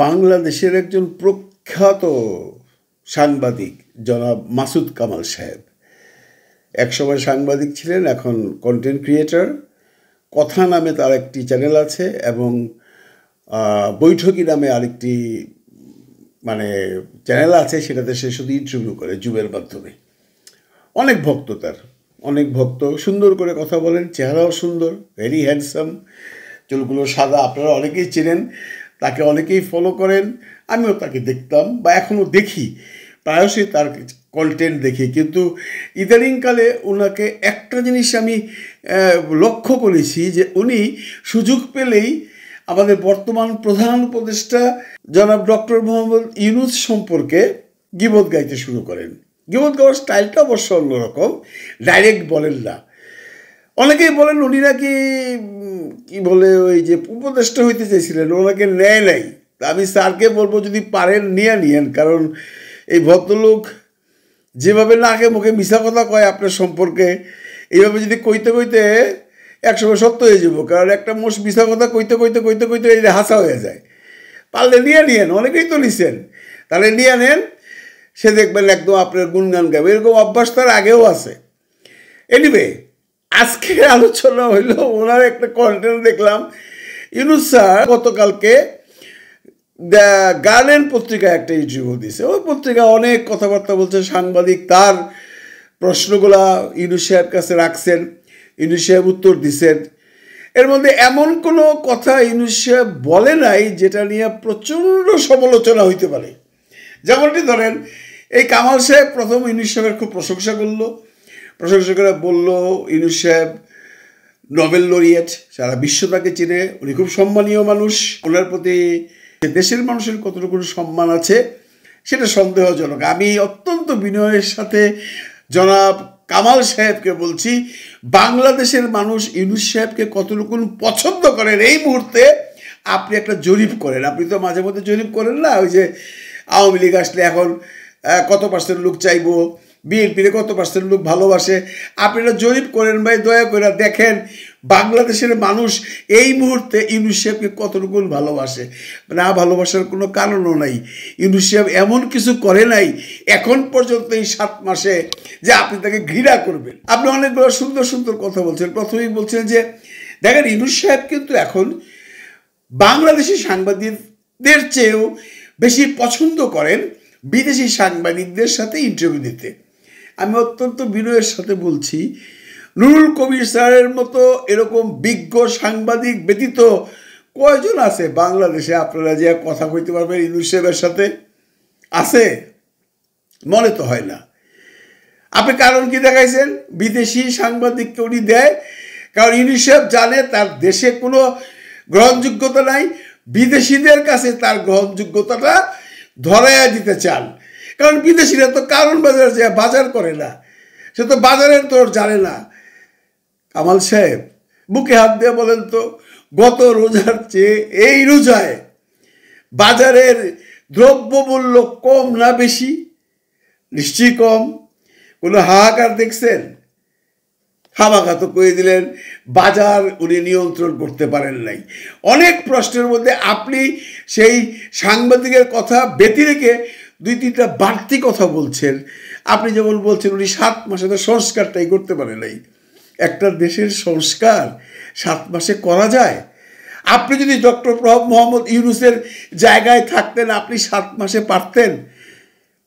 বাংলাদেশের একজন প্রখ্যাত সাংবাদিক জনাব মাসুদ কামাল সাহেব একসময় সাংবাদিক ছিলেন, এখন কন্টেন্ট ক্রিয়েটর। কথা নামে তার একটি চ্যানেল আছে এবং বৈঠকি নামে আরেকটি চ্যানেল আছে, সেটাতে সে শুধু ইন্টারভিউ করে জুমের মাধ্যমে। অনেক ভক্ত তার, অনেক ভক্ত, সুন্দর করে কথা বলেন, চেহারাও সুন্দর, ভেরি হ্যান্ডসাম, চুলগুলো সাদা, আপনারা অনেকেই চেনেন তাকে, অনেকেই ফলো করেন। আমিও তাকে দেখতাম বা এখনও দেখি, প্রায়শই তার কন্টেন্ট দেখি। কিন্তু ইদানিংকালে ওনাকে একটা জিনিস আমি লক্ষ্য করেছি যে উনি সুযোগ পেলেই আমাদের বর্তমান প্রধান উপদেষ্টা জনাব ডক্টর মোহাম্মদ ইউনূস সম্পর্কে গীবত গাইতে শুরু করেন। গীবত গাওয়ার স্টাইলটা অবশ্য অন্যরকম, ডাইরেক্ট বলেন না। অনেকেই বলেন উনি নাকি কি বলে ওই যে উপদেষ্টা হইতে চেয়েছিলেন, ওনাকে নেয় নাই। তা আমি স্যারকে বলবো যদি পারেন নিয়েন, কারণ এই ভদ্রলোক যেভাবে নাকে মুখে মিশা কথা কয় আপনার সম্পর্কে, এইভাবে যদি কইতে কইতে একসময় সত্য হয়ে যাবো। কারণ একটা মোষ মিশা কথা কইতে কইতে কইতে কইতে এই হাসা হয়ে যায়। পারলে নিয়েন, অনেকেই তো নিছেন, তাহলে নিয়ে নেন, সে দেখবেন একদম আপনার গুণগান গাবে। এরকম অভ্যাস তার আগেও আছে। এনিওয়ে, আজকের আলোচনা হইলো ওনার একটা কন্টেন্ট দেখলাম। ইউনূস স্যার গতকালকে দ্য গার্ডেন পত্রিকায় একটা ইন্টারভিউ দিয়েছে। ওই পত্রিকা অনেক কথাবার্তা বলছে, সাংবাদিক তার প্রশ্নগুলা ইউনূস সাহেবের কাছে রাখছেন, ইউনূস সাহেব উত্তর দিচ্ছেন। এর মধ্যে এমন কোনো কথা ইউনূস সাহেব বলে নাই যেটা নিয়ে প্রচণ্ড সমালোচনা হইতে পারে। যেমনটি ধরেন, এই কামাল সাহেব প্রথম ইউনূস সাহেবের খুব প্রশংসা করে বলল ইউনূস সাহেব নোবেল লরিয়েট, সারা বিশ্ব তাকে চিনে, উনি খুব সম্মানীয় মানুষ, ওনার প্রতি দেশের মানুষের কতটুকু সম্মান আছে সেটা সন্দেহজনক। আমি অত্যন্ত বিনয়ের সাথে জনাব কামাল সাহেবকে বলছি, বাংলাদেশের মানুষ ইউনূস সাহেবকে কতটুকু পছন্দ করেন এই মুহূর্তে আপনি একটা জরিপ করেন। আপনি তো মাঝে মধ্যে জরিপ করেন না, ওই যে আওয়ামী লীগ আসলে এখন কত পার্সেন্ট লোক চাইবো, বিএনপির কত পার্সেন্ট লোক ভালোবাসে। আপনারা জরিপ করেন ভাই, দয়া করে দেখেন বাংলাদেশের মানুষ এই মুহূর্তে ইউনূস সাহেবকে কতটুকু ভালোবাসে। না ভালোবাসার কোনো কারণও নাই। ইউনূস সাহেব এমন কিছু করে নাই এখন পর্যন্ত এই 7 মাসে যে আপনি তাকে ঘৃণা করবেন। আপনি অনেকগুলো সুন্দর সুন্দর কথা বলছেন। প্রথমেই বলছেন যে দেখেন ইউনূস সাহেব কিন্তু এখন বাংলাদেশি সাংবাদিকদের চেয়েও বেশি পছন্দ করেন বিদেশি সাংবাদিকদের সাথে ইন্টারভিউ দিতে। আমি অত্যন্ত বিনয়ের সাথে বলছি, নুরুল কবির স্যারের মতো এরকম বিজ্ঞ সাংবাদিক ব্যতীত কয়জন আছে বাংলাদেশে আপনারা যে কথা কইতে পারবেন ইউনূস সাহেবের সাথে? আছে? মনে তো হয় না। আপনি কারণ কি দেখাইছেন? বিদেশি সাংবাদিককে উনি দেয় কারণ ইউনূস সাহেব জানে তার দেশে কোনো গ্রহণযোগ্যতা নাই, বিদেশিদের কাছে তার গ্রহণযোগ্যতাটা ধরাইয়া দিতে চান। কারণ বিদেশিরা তো কারণ বাজার করে না, সে তো বাজারের তোর জানে না। কামাল সাহেব বুকে হাত দিয়ে বলেন তো, গত রোজার চেয়ে এই রোজায় বাজারের দ্রব্যমূল্য কম না বেশি? নিশ্চয়ই কম। কোনো হাহাকার দেখছেন? হামাকা তো কয়ে দিলেন বাজার উনি নিয়ন্ত্রণ করতে পারেন নাই। অনেক প্রশ্নের মধ্যে আপনি সেই সাংবাদিকের কথা ব্যতি রেখে 2-3টা বাড়তি কথা বলছেন। আপনি যেমন বলছেন উনি 7 মাসে তো সংস্কারটাই করতে পারে নাই। একটা দেশের সংস্কার 7 মাসে করা যায়? আপনি যদি ডক্টর মোহাম্মদ ইউনূসের জায়গায় থাকতেন আপনি 7 মাসে পারতেন?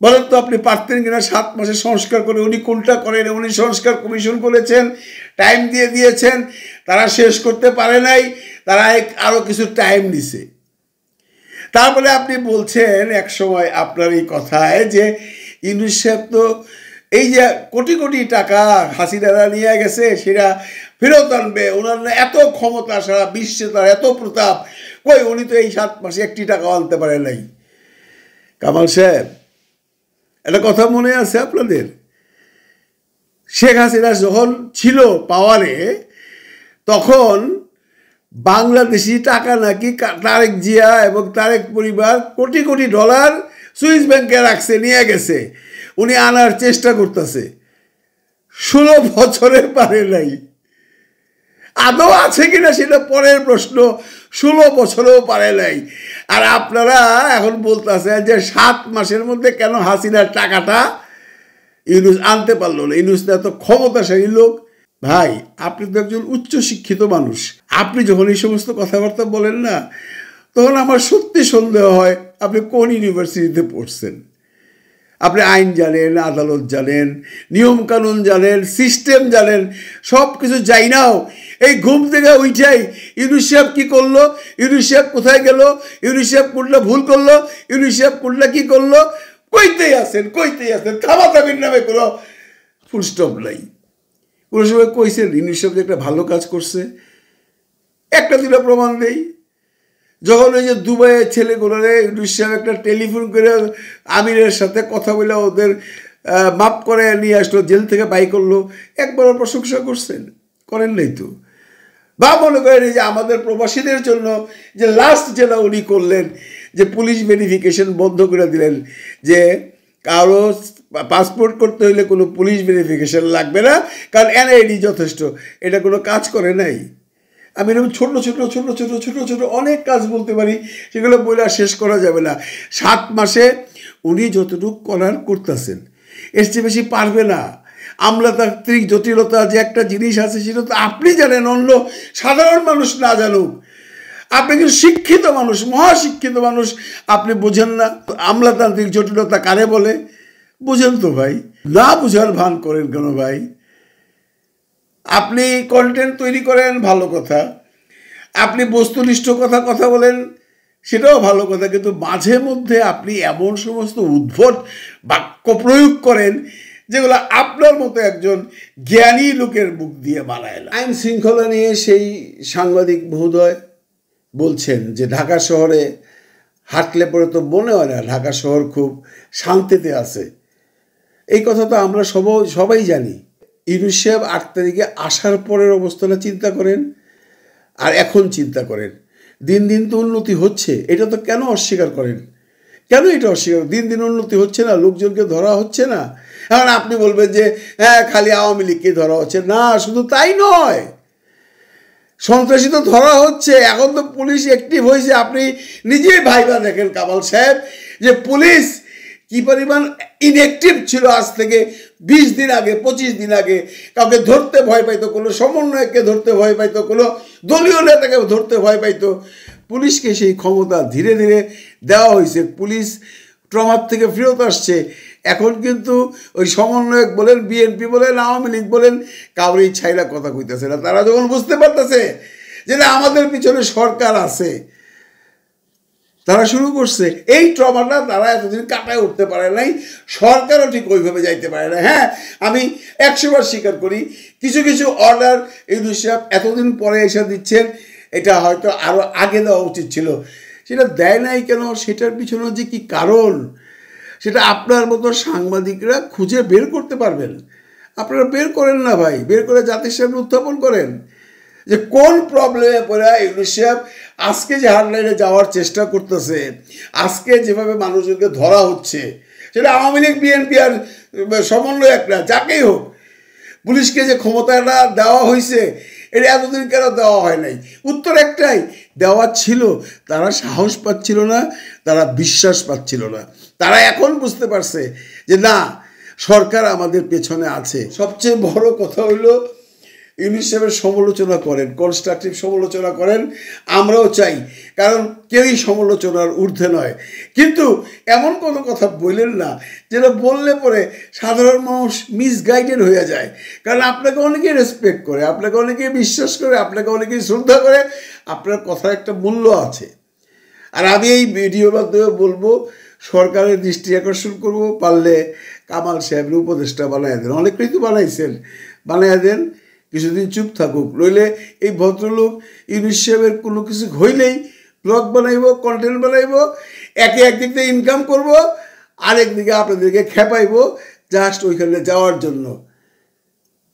বলেন তো আপনি পারতেন কিনা 7 মাসে সংস্কার করে? উনি কোনটা করেন? উনি সংস্কার কমিশন করেছেন, টাইম দিয়েছেন, তারা শেষ করতে পারে নাই, তারা আরও কিছু টাইম নিছে। তারপরে আপনি বলছেন এক সময় আপনার এই কথায় যে ইউনূস সাহেব তো এই যে কোটি কোটি টাকা হাসিনারা নিয়ে গেছে সেটা ফেরত আনবে, ওনার এত ক্ষমতা, সারা বিশ্বে তার এত প্রতাপ, কই উনি তো এই 7 মাসে 1টি টাকাও আনতে পারে নাই। কামাল সাহেব, একটা কথা মনে আছে আপনাদের? শেখ হাসিনা যখন ছিল পাওয়ারে তখন বাংলাদেশি টাকা নাকি তারেক জিয়া এবং তারেক পরিবার কোটি কোটি ডলার সুইস ব্যাংকে রাখছে, নিয়ে গেছে, উনি আনার চেষ্টা করতেছে। 16 বছরে পারে নাই। আদৌ আছে কিনা সেটা পরের প্রশ্ন। 16 বছরেও পারে নাই। আর আপনারা এখন বলতেছেন যে 7 মাসের মধ্যে কেন হাসিনার টাকাটা ইউনূস আনতে পারলো না। ইউনূস এত ক্ষমতাশালী লোক। ভাই, আপনি তো একজন উচ্চ শিক্ষিত মানুষ। আপনি যখন এই সমস্ত কথাবার্তা বলেন না, তখন আমার সত্যি সন্দেহ হয় আপনি কোন ইউনিভার্সিটিতে পড়ছেন। আপনি আইন জানেন, আদালত জানেন, নিয়মকানুন জানেন, সিস্টেম জানেন, সব কিছু যাই নাও এই ঘুম থেকে উঠাই ইউনূস সাহেব কী করলো, ইউনূস সাহেব কোথায় গেল, ইউনূস সাহেব কোনটা ভুল করলো, ইউনূস সাহেব কোনটা কী করলো, কইতেই আছেন। থামাথামির নামে কোনো ফুল স্টপ নাই। কোনো সময় কইছেন ইউনূস সাহেব যে একটা ভালো কাজ করছে? একটা দুটো প্রমাণ দেই। যখন ওই যে দুবাইয়ের ছেলেগুলোরে ইউনূস সাহেব একটা টেলিফোন করে আমিরের সাথে কথা বলে ওদের মাপ করে নিয়ে আসলো, জেল থেকে বাই করলো, একবারও প্রশংসা করছেন? করেন নাই তো। বা মনে করেন যে আমাদের প্রবাসীদের জন্য যে লাস্ট যেটা উনি করলেন, যে পুলিশ ভেরিফিকেশন বন্ধ করে দিলেন, যে কারো পাসপোর্ট করতে হইলে কোনো পুলিশ ভেরিফিকেশন লাগবে না, কারণ এনআইডি যথেষ্ট। এটা কোনো কাজ করে নাই। আমি এরকম ছোট ছোট অনেক কাজ বলতে পারি, সেগুলো বলে শেষ করা যাবে না। 7 মাসে উনি যতটুকু করার করতেছেন, এর চেয়ে বেশি পারবে না। আমলাতান্ত্রিক জটিলতা যে একটা জিনিস আছে, সেটা তো আপনি জানেন, অন্য সাধারণ মানুষ না জানুক। আপনি কিন্তু শিক্ষিত মানুষ, মহাশিক্ষিত মানুষ, আপনি বোঝেন না আমলাতান্ত্রিক জটিলতা কারে বলে? বোঝেন তো ভাই, না বুঝার ভান করেন কেন ভাই? আপনি কন্টেন্ট তৈরি করেন, ভালো কথা। আপনি বস্তুনিষ্ঠ কথা বলেন, সেটাও ভালো কথা। কিন্তু মাঝে মধ্যে আপনি এমন সমস্ত উদ্ভট বাক্য প্রয়োগ করেন যেগুলো আপনার মতো একজন জ্ঞানী লোকের মুখ দিয়ে বানায় না। আইন শৃঙ্খলা নিয়ে সেই সাংবাদিক মহোদয় বলছেন যে ঢাকা শহরে হাঁটলে পরে তো মনে হয় না ঢাকা শহর খুব শান্তিতে আছে। এই কথা তো আমরা সবাই জানি। ইউনূস সাহেব 8 তারিখে আসার পরের অবস্থাটা চিন্তা করেন, আর এখন চিন্তা করেন। দিন দিন তো উন্নতি হচ্ছে, এটা তো কেন অস্বীকার করেন? কেন এটা অস্বীকার? দিন দিন উন্নতি হচ্ছে না, লোকজনকে ধরা হচ্ছে না। এখন আপনি বলবেন যে হ্যাঁ, খালি আওয়ামী লীগকে ধরা হচ্ছে না। শুধু তাই নয়, সন্ত্রাসী তো ধরা হচ্ছে। এখন তো পুলিশ অ্যাক্টিভ হয়েছে। আপনি নিজেই ভাইবা দেখেন কামাল সাহেব, যে পুলিশ কি পরিমাণ ইনঅ্যাক্টিভ ছিল আজ থেকে 20 দিন আগে, 25 দিন আগে। কাউকে ধরতে ভয় পাইতো, কোনো সমন্বয়ককে ধরতে ভয় পাইতো, কোনো দলীয় নেতাকে ধরতে ভয় পাইতো। পুলিশকে সেই ক্ষমতা ধীরে ধীরে দেওয়া হয়েছে। পুলিশ ট্রমার থেকে ফেরত আসছে। এখন কিন্তু ওই সমন্বয়ক বলেন, বিএনপি বলেন, আওয়ামী লীগ বলেন, কাউরেই ছাইরা কথা কইতেছে না। তারা যখন বুঝতে পারতেছে যে না, আমাদের পিছনে সরকার আছে, তারা শুরু করছে এই ট্রমাটা। তারা এতদিন কাটায় উঠতে পারে নাই, সরকারও ঠিক ওইভাবে যাইতে পারে না। হ্যাঁ, আমি 100 বার স্বীকার করি, কিছু কিছু অর্ডার ইউনূস সাহেব এতদিন পরে এসে দিচ্ছেন, এটা হয়তো আরও আগে দেওয়া উচিত ছিল। সেটা দেয় নাই কেন, সেটার পিছনে যে কি কারণ, সেটা আপনার মতো সাংবাদিকরা খুঁজে বের করতে পারবেন। আপনারা বের করেন না ভাই, বের করে জাতির সামনে উত্থাপন করেন যে কোন প্রবলেমে পড়ে ইউনূস সাহেব আজকে যে হার্ডলাইনে যাওয়ার চেষ্টা করতেছে, আজকে যেভাবে মানুষজনকে ধরা হচ্ছে, সেটা আওয়ামী লীগ, বিএনপি আর সমন্বয়ক না, যাকেই হোক, পুলিশকে যে ক্ষমতাটা দেওয়া হয়েছে, এটা এতদিন কেন দেওয়া হয় নাই? উত্তর একটাই, দেওয়া ছিল, তারা সাহস পাচ্ছিল না, তারা বিশ্বাস পাচ্ছিল না। তারা এখন বুঝতে পারছে যে না, সরকার আমাদের পেছনে আছে। সবচেয়ে বড় কথা হইল ইউনূস সাহেবের সমালোচনা করেন, কনস্ট্রাকটিভ সমালোচনা করেন, আমরাও চাই, কারণ কেউই সমালোচনার ঊর্ধ্বে নয়। কিন্তু এমন কোনো কথা বললেন না যেটা বললে পরে সাধারণ মানুষ মিসগাইডেড হয়ে যায়। কারণ আপনাকে অনেকেই রেসপেক্ট করে, আপনাকে অনেকেই বিশ্বাস করে, আপনাকে অনেকেই শ্রদ্ধা করে, আপনার কথার একটা মূল্য আছে। আর আমি এই ভিডিওর মাধ্যমে বলবো, সরকারের দৃষ্টি আকর্ষণ করবো, পারলে কামাল সাহেবের উপদেষ্টা বানায় দেন। অনেকেই তো বানাইছেন, বানায় দেন, কিছুদিন চুপ থাকুক। নইলে এই ভদ্রলোক ইউনূস সাহেবের কোনো কিছু হইলেই ব্লগ বানাইব, কন্টেন্ট বানাইব, একদিক দিয়ে ইনকাম করব, আরেকদিকে আপনাদেরকে খেপাইব জাস্ট ওইখানে যাওয়ার জন্য।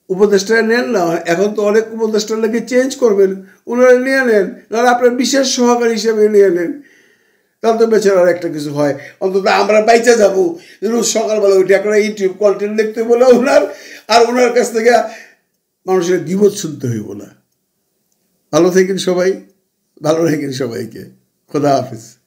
উপদেষ্টা নেন না, এখন তো অনেক উপদেষ্টার লাগে চেঞ্জ করবেন, ওনারা নিয়ে নেন, নাহলে আপনার বিশেষ সহকারী হিসেবে নিয়ে নেন। তাহলে তো বেচারার একটা কিছু হয়, অন্তত আমরা বাইচা যাবো। রোজ সকালবেলা ওইটা একটা ইউটিউব কন্টেন্ট দেখতে বলে ওনার, আর ওনার কাছ থেকে মানুষের গীবত শুনতে হইব না। ভালো থাকেন সবাই। ভালো রাখেন সবাইকে। খোদা হাফিজ।